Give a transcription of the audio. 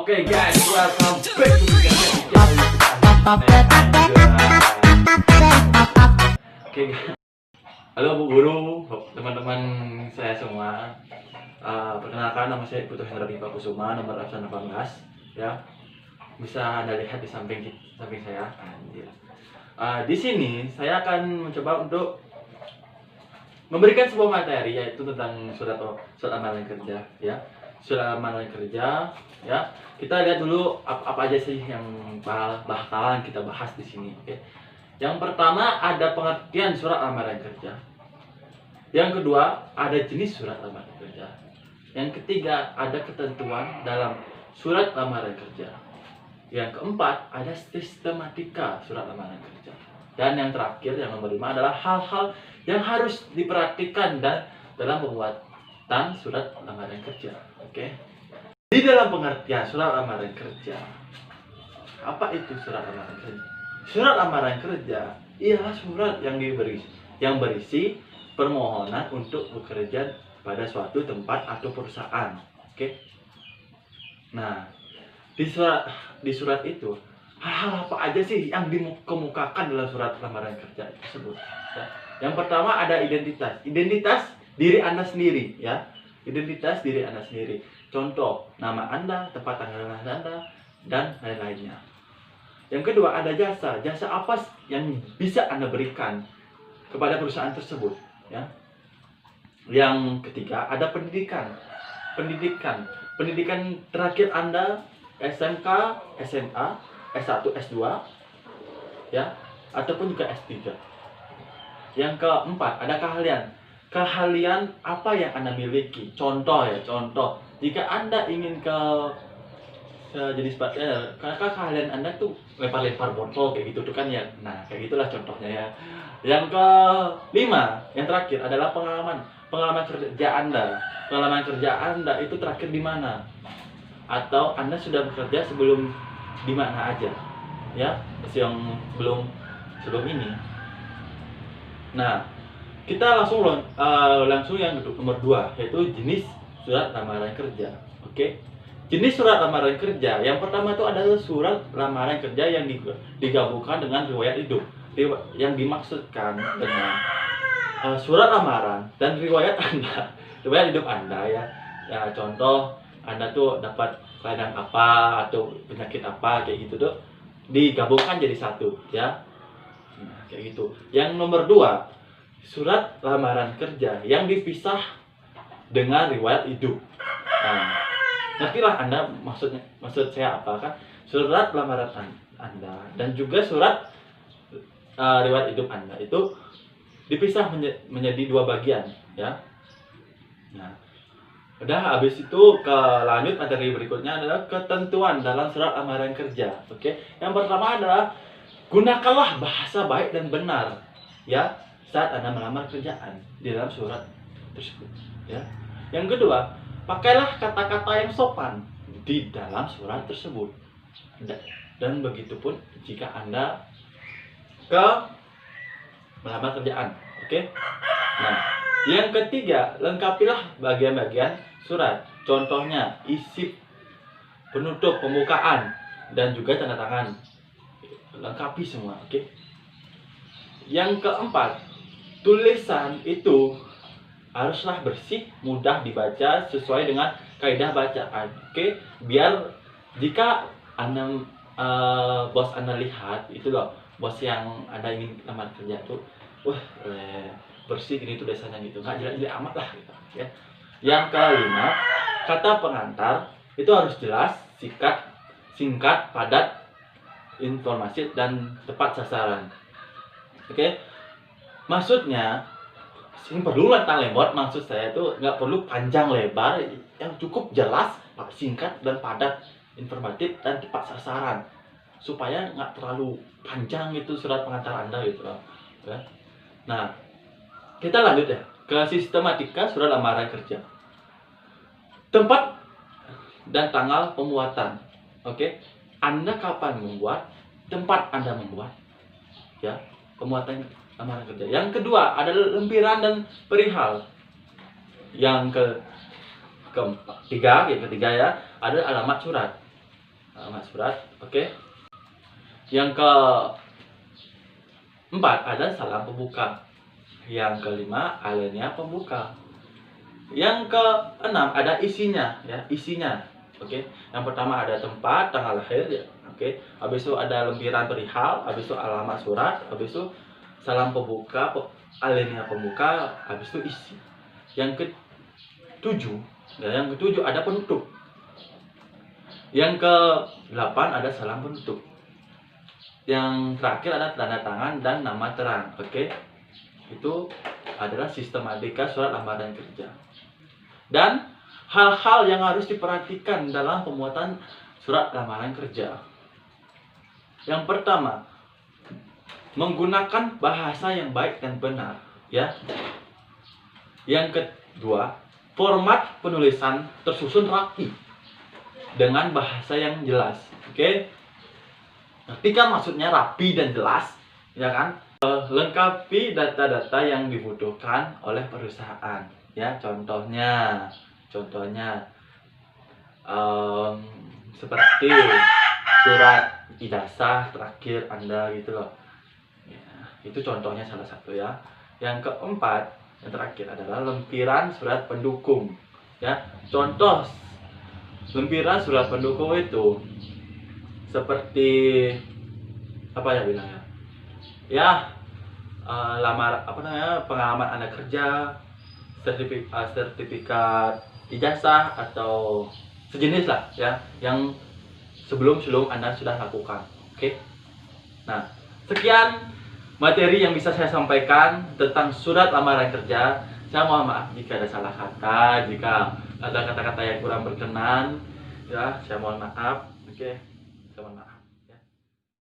Oke guys, welcome back to the Oke, halo Bu Guru, teman-teman saya semua. Perkenalkan, nama saya Putu Hendra Dipa Kusuma, nomor absen 18. Ya, bisa Anda lihat di samping saya. Anjir. Di sini saya akan mencoba untuk memberikan sebuah materi, yaitu tentang surat amalan kerja, ya. Surat amalan kerja, ya. Kita lihat dulu apa aja sih yang bakalan kita bahas di sini, oke. Yang pertama ada pengertian surat amalan kerja. Yang kedua ada jenis surat amalan kerja. Yang ketiga ada ketentuan dalam surat lamaran kerja. Yang keempat ada sistematika surat lamaran kerja. Dan yang terakhir, yang nomor 5 adalah hal-hal yang harus diperhatikan dalam pembuatan surat lamaran kerja. Oke. Di dalam pengertian surat lamaran kerja, apa itu surat lamaran kerja? Surat lamaran kerja ialah surat yang berisi permohonan untuk bekerja pada suatu tempat atau perusahaan. Oke. Nah, di surat itu hal-hal apa aja sih yang dikemukakan dalam surat lamaran kerja tersebut? Ya. Yang pertama ada identitas diri Anda sendiri, ya. Identitas diri Anda sendiri. Contoh, nama Anda, tempat tanggal lahir Anda, dan lain-lainnya. Yang kedua ada jasa. Jasa apa yang bisa Anda berikan kepada perusahaan tersebut, ya. Yang ketiga ada pendidikan. Pendidikan terakhir Anda SMK, SMA, S1, S2, ya, ataupun juga S3. Yang keempat ada keahlian apa yang Anda miliki. Contoh, jika Anda ingin jadi keahlian Anda tuh lempar-lempar botol kayak gitu tuh kan ya. Nah, kayak gitulah contohnya, ya. Yang kelima, yang terakhir adalah pengalaman kerja Anda. Pengalaman kerja Anda itu terakhir di mana? Atau Anda sudah bekerja sebelum di mana aja, ya, yang sebelum ini. Nah, kita langsung yang nomor 2, yaitu jenis surat lamaran kerja. Oke. Jenis surat lamaran kerja yang pertama itu adalah surat lamaran kerja yang digabungkan dengan riwayat hidup. Yang dimaksudkan dengan surat lamaran dan riwayat hidup Anda, ya. Ya, contoh Anda tuh dapat kelainan apa atau penyakit apa kayak gitu tuh digabungkan jadi satu, ya. Nah, kayak gitu. Yang nomor 2, surat lamaran kerja yang dipisah dengan riwayat hidup. Nah, ngertilah Anda maksud saya apa kan? Surat lamaran Anda dan juga surat riwayat hidup Anda itu dipisah menjadi 2 bagian, ya. Nah, udah habis itu lanjut materi berikutnya adalah ketentuan dalam surat lamaran kerja. Oke. Yang pertama adalah gunakanlah bahasa baik dan benar, ya, saat Anda melamar kerjaan di dalam surat tersebut, ya. Yang kedua, pakailah kata-kata yang sopan di dalam surat tersebut. Dan begitupun jika Anda melamar kerjaan. Oke. Nah, yang ketiga, lengkapilah bagian-bagian surat. Contohnya, isi, penutup, pembukaan, dan juga tanda tangan. Lengkapi semua, oke. Yang keempat, tulisan itu haruslah bersih, mudah dibaca sesuai dengan kaidah bacaan. Oke, biar jika Anda bos Anda lihat itu loh, bos yang Anda ingin lamar kerja tuh, wah, bersih ini tulisannya gitu, nggak jelek-jelek amat lah gitu, ya. Yang kelima, kata pengantar itu harus jelas, singkat, padat, informasi dan tepat sasaran. Oke. Maksudnya ini perlu letak lemot, maksud saya itu nggak perlu panjang lebar, yang cukup jelas, singkat dan padat, informatif dan tepat sasaran, supaya nggak terlalu panjang itu surat pengantar Anda gitu loh, ya. Nah, kita lanjut ya ke sistematika surat lamaran kerja. Tempat dan tanggal pembuatan. Oke. Anda kapan membuat, tempat Anda membuat, ya, pembuatan lamaran kerja. Yang kedua adalah lempiran dan perihal. Yang ketiga ya ada alamat surat. alamat surat. Oke. Yang keempat ada salam pembuka. Yang kelima alinea pembuka. Yang keenam ada isinya, ya, isinya. Oke. Yang pertama ada tempat, tanggal lahir, ya. Oke. Habis itu ada lempiran perihal, habis itu alamat surat, habis itu salam pembuka, alinea pembuka, habis itu isi. Yang ketujuh, ya, yang ketujuh ada penutup. Yang ke-8 ada salam penutup. Yang terakhir ada tanda tangan dan nama terang. Oke. Itu adalah sistematika surat lamaran kerja. Dan hal-hal yang harus diperhatikan dalam pembuatan surat lamaran kerja. Yang pertama, menggunakan bahasa yang baik dan benar, ya. Yang kedua, format penulisan tersusun rapi dengan bahasa yang jelas. Oke. Ngerti kan maksudnya rapi dan jelas, ya kan? Lengkapi data-data yang dibutuhkan oleh perusahaan, ya. Contohnya seperti surat ijazah terakhir Anda gitu loh, ya, itu contohnya salah satu, ya. Yang keempat, yang terakhir adalah lempiran surat pendukung, ya. Contoh lempiran surat pendukung itu seperti apa ya bilangnya, ya, pengalaman Anda kerja, sertifikat ijazah atau sejenis lah, ya, yang sebelum Anda sudah lakukan. Oke. Nah, sekian materi yang bisa saya sampaikan tentang surat lamaran kerja. Saya mohon maaf jika ada salah kata, jika ada kata-kata yang kurang berkenan, ya, saya mohon maaf. Oke, saya mohon maaf.